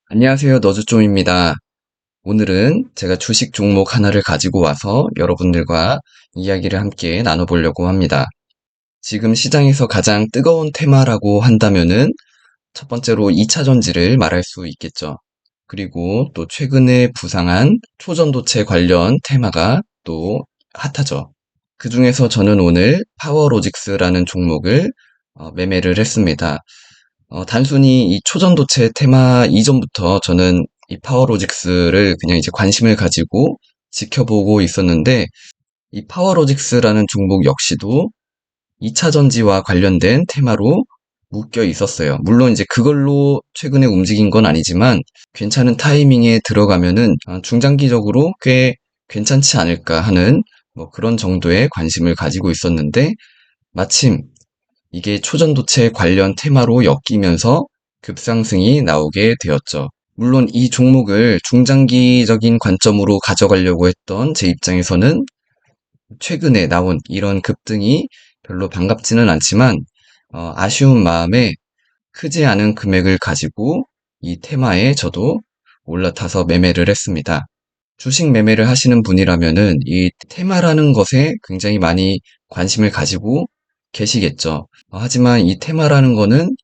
안녕하세요. 너즈좀입니다. 오늘은 제가 주식 종목 하나를 가지고 와서 여러분들과 이야기를 함께 나눠보려고 합니다. 지금 시장에서 가장 뜨거운 테마라고 한다면은 첫 번째로 2차 전지를 말할 수 있겠죠. 그리고 또 최근에 부상한 초전도체 관련 테마가 또 핫하죠. 그 중에서 저는 오늘 파워로직스라는 종목을 매매를 했습니다. 단순히 이 초전도체 테마 이전부터 저는 이 파워로직스를 그냥 이제 관심을 가지고 지켜보고 있었는데, 이 파워로직스라는 종목 역시도 2차 전지와 관련된 테마로 묶여 있었어요. 물론 이제 그걸로 최근에 움직인 건 아니지만 괜찮은 타이밍에 들어가면은 중장기적으로 꽤 괜찮지 않을까 하는 뭐 그런 정도의 관심을 가지고 있었는데, 마침 이게 초전도체 관련 테마로 엮이면서 급상승이 나오게 되었죠. 물론 이 종목을 중장기적인 관점으로 가져가려고 했던 제 입장에서는 최근에 나온 이런 급등이 별로 반갑지는 않지만, 아쉬운 마음에 크지 않은 금액을 가지고 이 테마에 저도 올라타서 매매를 했습니다. 주식 매매를 하시는 분이라면은 이 테마라는 것에 굉장히 많이 관심을 가지고 계시겠죠. 하지만 이 테마라는 거는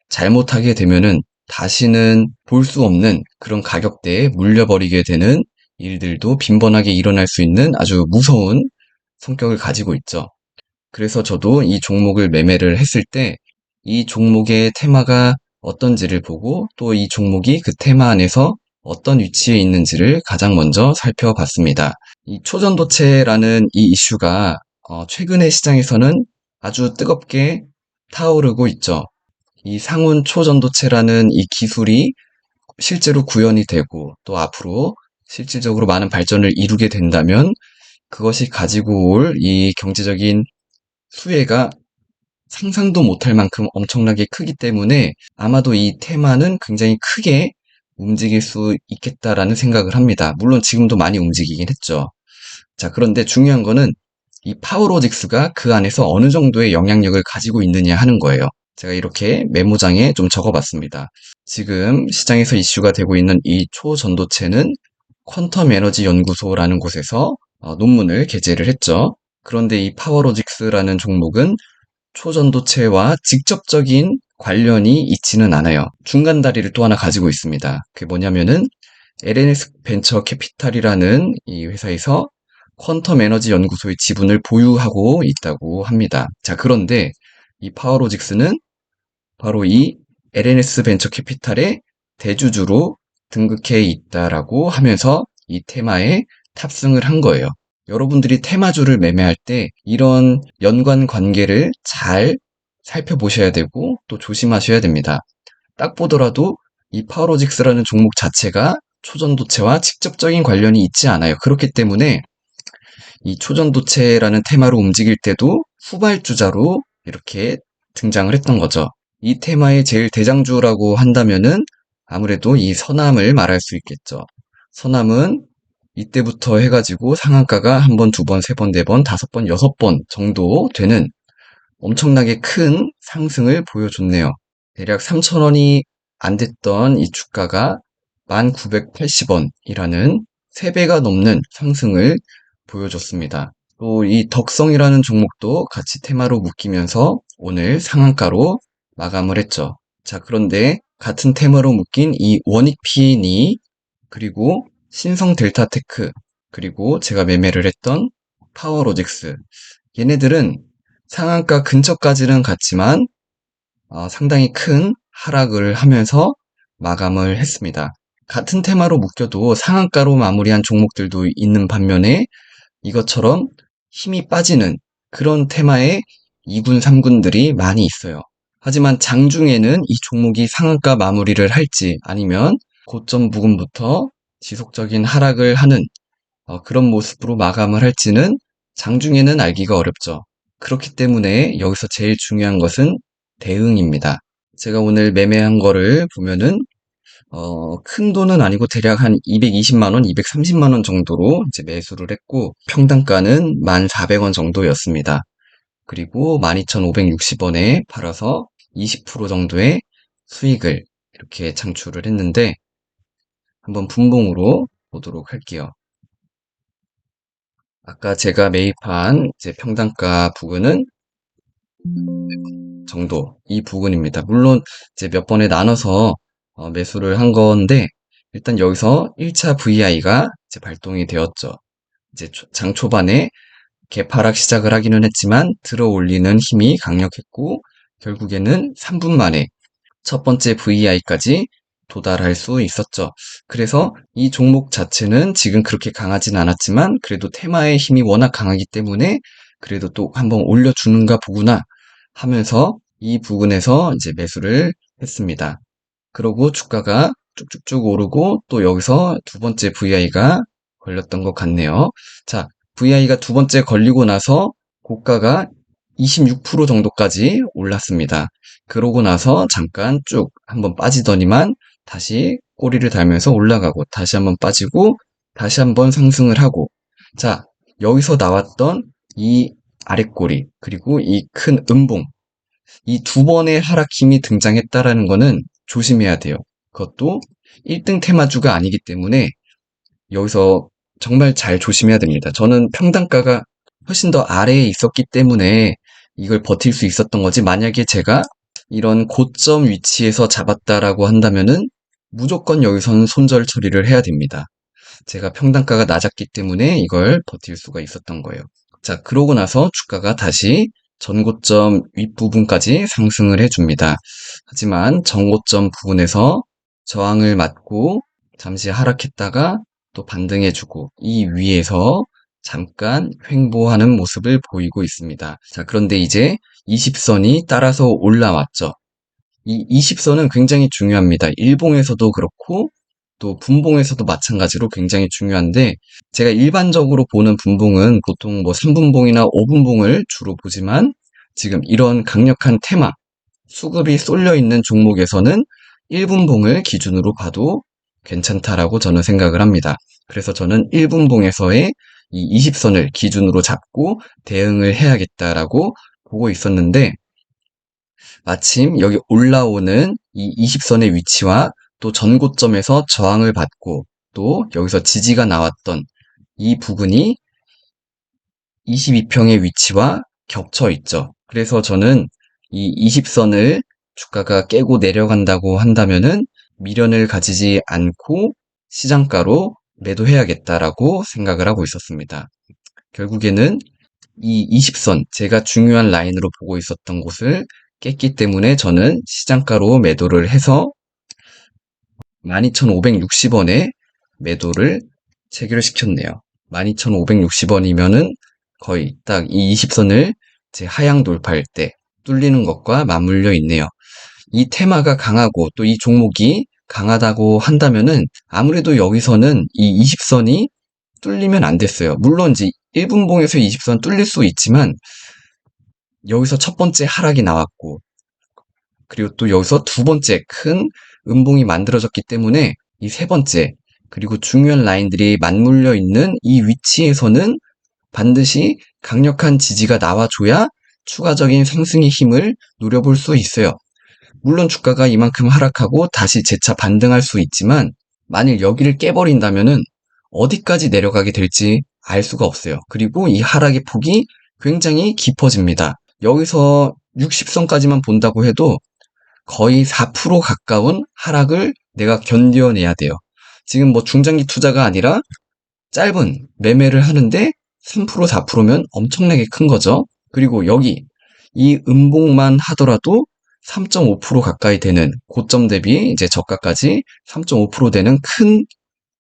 잘못하게 되면은 다시는 볼 수 없는 그런 가격대에 물려버리게 되는 일들도 빈번하게 일어날 수 있는 아주 무서운 성격을 가지고 있죠. 그래서 저도 이 종목을 매매를 했을 때 이 종목의 테마가 어떤지를 보고 또 이 종목이 그 테마 안에서 어떤 위치에 있는지를 가장 먼저 살펴봤습니다. 이 초전도체라는 이 이슈가 최근의 시장에서는 아주 뜨겁게 타오르고 있죠. 이 상온 초전도체라는 이 기술이 실제로 구현이 되고 또 앞으로 실질적으로 많은 발전을 이루게 된다면 그것이 가지고 올 이 경제적인 수혜가 상상도 못할 만큼 엄청나게 크기 때문에 아마도 이 테마는 굉장히 크게 움직일 수 있겠다라는 생각을 합니다. 물론 지금도 많이 움직이긴 했죠. 자, 그런데 중요한 거는 이 파워로직스가 그 안에서 어느 정도의 영향력을 가지고 있느냐 하는 거예요. 제가 이렇게 메모장에 좀 적어봤습니다. 지금 시장에서 이슈가 되고 있는 이 초전도체는 퀀텀 에너지 연구소라는 곳에서 논문을 게재를 했죠. 그런데 이 파워로직스라는 종목은 초전도체와 직접적인 관련이 있지는 않아요. 중간 다리를 또 하나 가지고 있습니다. 그게 뭐냐면은 LNS 벤처 캐피탈이라는 이 회사에서 퀀텀 에너지 연구소의 지분을 보유하고 있다고 합니다. 자, 그런데 이 파워로직스는 바로 이 LNS 벤처 캐피탈의 대주주로 등극해 있다라고 하면서 이 테마에 탑승을 한 거예요. 여러분들이 테마주를 매매할 때 이런 연관 관계를 잘 살펴보셔야 되고 또 조심하셔야 됩니다. 딱 보더라도 이 파워로직스라는 종목 자체가 초전도체와 직접적인 관련이 있지 않아요. 그렇기 때문에 이 초전도체라는 테마로 움직일 때도 후발주자로 이렇게 등장을 했던 거죠. 이 테마의 제일 대장주라고 한다면은 아무래도 이 서남을 말할 수 있겠죠. 서남은 이때부터 해가지고 상한가가 한 번, 두 번, 세 번, 네 번, 다섯 번, 여섯 번 정도 되는 엄청나게 큰 상승을 보여줬네요. 대략 3,000원이 안 됐던 이 주가가 1,980원이라는 3배가 넘는 상승을 보여줬습니다. 또 이 덕성이라는 종목도 같이 테마로 묶이면서 오늘 상한가로 마감을 했죠. 자, 그런데 같은 테마로 묶인 이 원익 PNE 그리고 신성 델타테크 그리고 제가 매매를 했던 파워로직스 얘네들은 상한가 근처까지는 갔지만 상당히 큰 하락을 하면서 마감을 했습니다. 같은 테마로 묶여도 상한가로 마무리한 종목들도 있는 반면에 이것처럼 힘이 빠지는 그런 테마의 2군, 3군들이 많이 있어요. 하지만 장중에는 이 종목이 상한가 마무리를 할지 아니면 고점 부근부터 지속적인 하락을 하는 그런 모습으로 마감을 할지는 장중에는 알기가 어렵죠. 그렇기 때문에 여기서 제일 중요한 것은 대응입니다. 제가 오늘 매매한 거를 보면은 큰 돈은 아니고 대략 한 220만 원, 230만 원 정도로 이제 매수를 했고 평단가는 1,400원 정도였습니다. 그리고 12,560원에 팔아서 20% 정도의 수익을 이렇게 창출을 했는데 한번 분봉으로 보도록 할게요. 아까 제가 매입한 이제 평단가 부근은 정도 이 부근입니다. 물론 이제 몇 번에 나눠서 매수를 한 건데 일단 여기서 1차 VI가 이제 발동이 되었죠. 이제 장 초반에 개파락 시작을 하기는 했지만 들어 올리는 힘이 강력했고 결국에는 3분 만에 첫 번째 VI까지 도달할 수 있었죠. 그래서 이 종목 자체는 지금 그렇게 강하진 않았지만 그래도 테마의 힘이 워낙 강하기 때문에 그래도 또 한번 올려주는가 보구나 하면서 이 부근에서 이제 매수를 했습니다. 그러고 주가가 쭉쭉쭉 오르고 또 여기서 두 번째 VI가 걸렸던 것 같네요. 자, VI가 두 번째 걸리고 나서 고가가 26% 정도까지 올랐습니다. 그러고 나서 잠깐 쭉 한번 빠지더니만 다시 꼬리를 달면서 올라가고 다시 한번 빠지고 다시 한번 상승을 하고 자, 여기서 나왔던 이 아랫꼬리 그리고 이 큰 음봉 이 두 번의 하락힘이 등장했다라는 거는 조심해야 돼요. 그것도 1등 테마주가 아니기 때문에 여기서 정말 잘 조심해야 됩니다. 저는 평단가가 훨씬 더 아래에 있었기 때문에 이걸 버틸 수 있었던 거지. 만약에 제가 이런 고점 위치에서 잡았다라고 한다면은 무조건 여기서는 손절 처리를 해야 됩니다. 제가 평단가가 낮았기 때문에 이걸 버틸 수가 있었던 거예요. 자, 그러고 나서 주가가 다시 전고점 윗부분까지 상승을 해줍니다. 하지만 전고점 부분에서 저항을 맞고 잠시 하락했다가 또 반등해주고 이 위에서 잠깐 횡보하는 모습을 보이고 있습니다. 자, 그런데 이제 20선이 따라서 올라왔죠. 이 20선은 굉장히 중요합니다. 일봉에서도 그렇고 또 분봉에서도 마찬가지로 굉장히 중요한데 제가 일반적으로 보는 분봉은 보통 뭐 3분봉이나 5분봉을 주로 보지만 지금 이런 강력한 테마, 수급이 쏠려 있는 종목에서는 1분봉을 기준으로 봐도 괜찮다라고 저는 생각을 합니다. 그래서 저는 1분봉에서의 이 20선을 기준으로 잡고 대응을 해야겠다라고 보고 있었는데 마침 여기 올라오는 이 20선의 위치와 또 전고점에서 저항을 받고 또 여기서 지지가 나왔던 이 부근이 22평의 위치와 겹쳐 있죠. 그래서 저는 이 20선을 주가가 깨고 내려간다고 한다면은 미련을 가지지 않고 시장가로 매도해야겠다라고 생각을 하고 있었습니다. 결국에는 이 20선, 제가 중요한 라인으로 보고 있었던 곳을 깼기 때문에 저는 시장가로 매도를 해서 12,560원에 매도를 체결시켰네요. 12,560원이면은 거의 딱 이 20선을 제 하향 돌파할 때 뚫리는 것과 맞물려 있네요. 이 테마가 강하고 또 이 종목이 강하다고 한다면은 아무래도 여기서는 이 20선이 뚫리면 안 됐어요. 물론 이제 1분봉에서 20선 뚫릴 수 있지만 여기서 첫 번째 하락이 나왔고 그리고 또 여기서 두 번째 큰 음봉이 만들어졌기 때문에 이 세 번째 그리고 중요한 라인들이 맞물려 있는 이 위치에서는 반드시 강력한 지지가 나와줘야 추가적인 상승의 힘을 누려볼 수 있어요. 물론 주가가 이만큼 하락하고 다시 재차 반등할 수 있지만 만일 여기를 깨버린다면은 어디까지 내려가게 될지 알 수가 없어요. 그리고 이 하락의 폭이 굉장히 깊어집니다. 여기서 60선까지만 본다고 해도 거의 4% 가까운 하락을 내가 견뎌내야 돼요. 지금 뭐 중장기 투자가 아니라 짧은 매매를 하는데 3% 4%면 엄청나게 큰 거죠. 그리고 여기 이 음봉만 하더라도 3.5% 가까이 되는 고점 대비 이제 저가까지 3.5% 되는 큰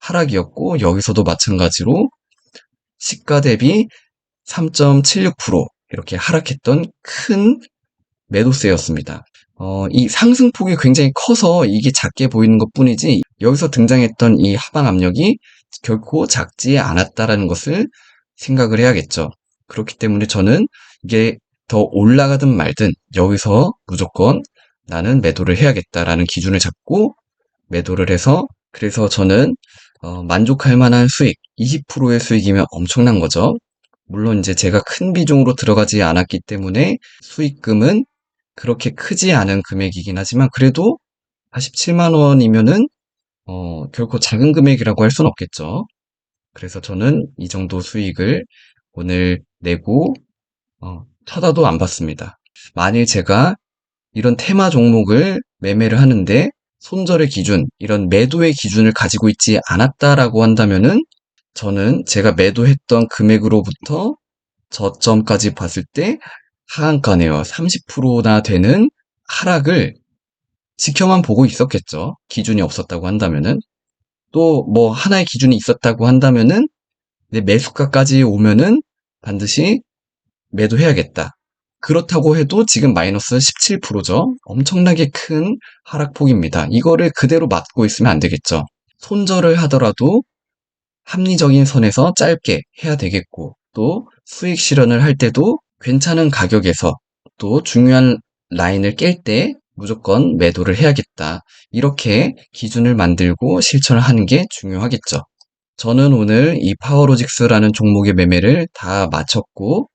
하락이었고 여기서도 마찬가지로 시가 대비 3.76% 이렇게 하락했던 큰 매도세였습니다. 이 상승폭이 굉장히 커서 이게 작게 보이는 것 뿐이지 여기서 등장했던 이 하방 압력이 결코 작지 않았다라는 것을 생각을 해야겠죠. 그렇기 때문에 저는 이게 더 올라가든 말든 여기서 무조건 나는 매도를 해야겠다라는 기준을 잡고 매도를 해서 그래서 저는 만족할 만한 수익, 20%의 수익이면 엄청난 거죠. 물론 이제 제가 큰 비중으로 들어가지 않았기 때문에 수익금은 그렇게 크지 않은 금액이긴 하지만 그래도 47만 원이면은 결코 작은 금액이라고 할 수는 없겠죠. 그래서 저는 이 정도 수익을 오늘 내고, 쳐다도 안 봤습니다. 만일 제가 이런 테마 종목을 매매를 하는데 손절의 기준, 이런 매도의 기준을 가지고 있지 않았다라고 한다면은 저는 제가 매도했던 금액으로부터 저점까지 봤을 때 하한가네요. 30%나 되는 하락을 지켜만 보고 있었겠죠. 기준이 없었다고 한다면은. 또 뭐 하나의 기준이 있었다고 한다면은 내 매수가까지 오면은 반드시 매도해야겠다. 그렇다고 해도 지금 마이너스 17%죠. 엄청나게 큰 하락폭입니다. 이거를 그대로 맞고 있으면 안 되겠죠. 손절을 하더라도 합리적인 선에서 짧게 해야 되겠고, 또 수익 실현을 할 때도 괜찮은 가격에서 또 중요한 라인을 깰 때 무조건 매도를 해야겠다. 이렇게 기준을 만들고 실천을 하는 게 중요하겠죠. 저는 오늘 이 파워로직스라는 종목의 매매를 다 마쳤고,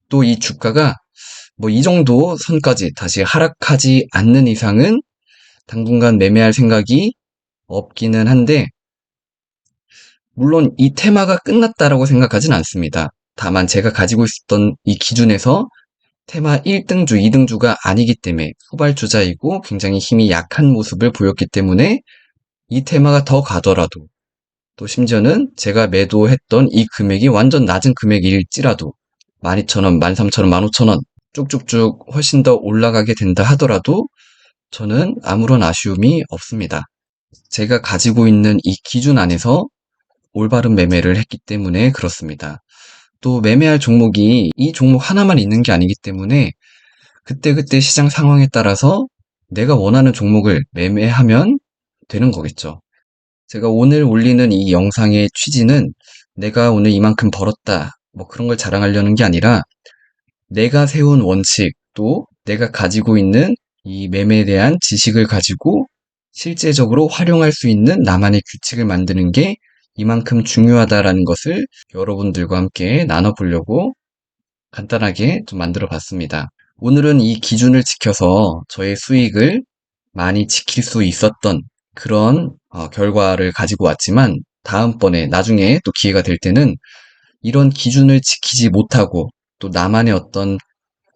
또 이 주가가 뭐 이 정도 선까지 다시 하락하지 않는 이상은 당분간 매매할 생각이 없기는 한데, 물론 이 테마가 끝났다라고 생각하진 않습니다. 다만 제가 가지고 있었던 이 기준에서 테마 1등주, 2등주가 아니기 때문에 후발주자이고 굉장히 힘이 약한 모습을 보였기 때문에 이 테마가 더 가더라도, 또 심지어는 제가 매도했던 이 금액이 완전 낮은 금액일지라도 12,000원, 13,000원, 15,000원 쭉쭉쭉 훨씬 더 올라가게 된다 하더라도 저는 아무런 아쉬움이 없습니다. 제가 가지고 있는 이 기준 안에서 올바른 매매를 했기 때문에 그렇습니다. 또 매매할 종목이 이 종목 하나만 있는 게 아니기 때문에 그때그때 시장 상황에 따라서 내가 원하는 종목을 매매하면 되는 거겠죠. 제가 오늘 올리는 이 영상의 취지는 내가 오늘 이만큼 벌었다, 뭐 그런 걸 자랑하려는 게 아니라 내가 세운 원칙, 또 내가 가지고 있는 이 매매에 대한 지식을 가지고 실제적으로 활용할 수 있는 나만의 규칙을 만드는 게 이만큼 중요하다라는 것을 여러분들과 함께 나눠보려고 간단하게 좀 만들어 봤습니다. 오늘은 이 기준을 지켜서 저의 수익을 많이 지킬 수 있었던 그런 결과를 가지고 왔지만, 다음번에 나중에 또 기회가 될 때는 이런 기준을 지키지 못하고 또 나만의 어떤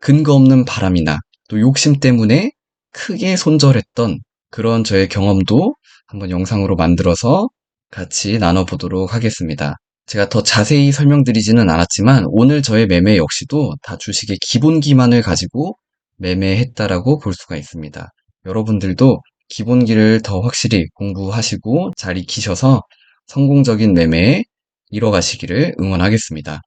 근거 없는 바람이나 또 욕심 때문에 크게 손절했던 그런 저의 경험도 한번 영상으로 만들어서 같이 나눠보도록 하겠습니다. 제가 더 자세히 설명드리지는 않았지만 오늘 저의 매매 역시도 다 주식의 기본기만을 가지고 매매했다라고 볼 수가 있습니다. 여러분들도 기본기를 더 확실히 공부하시고 잘 익히셔서 성공적인 매매에 이뤄가시기를 응원하겠습니다.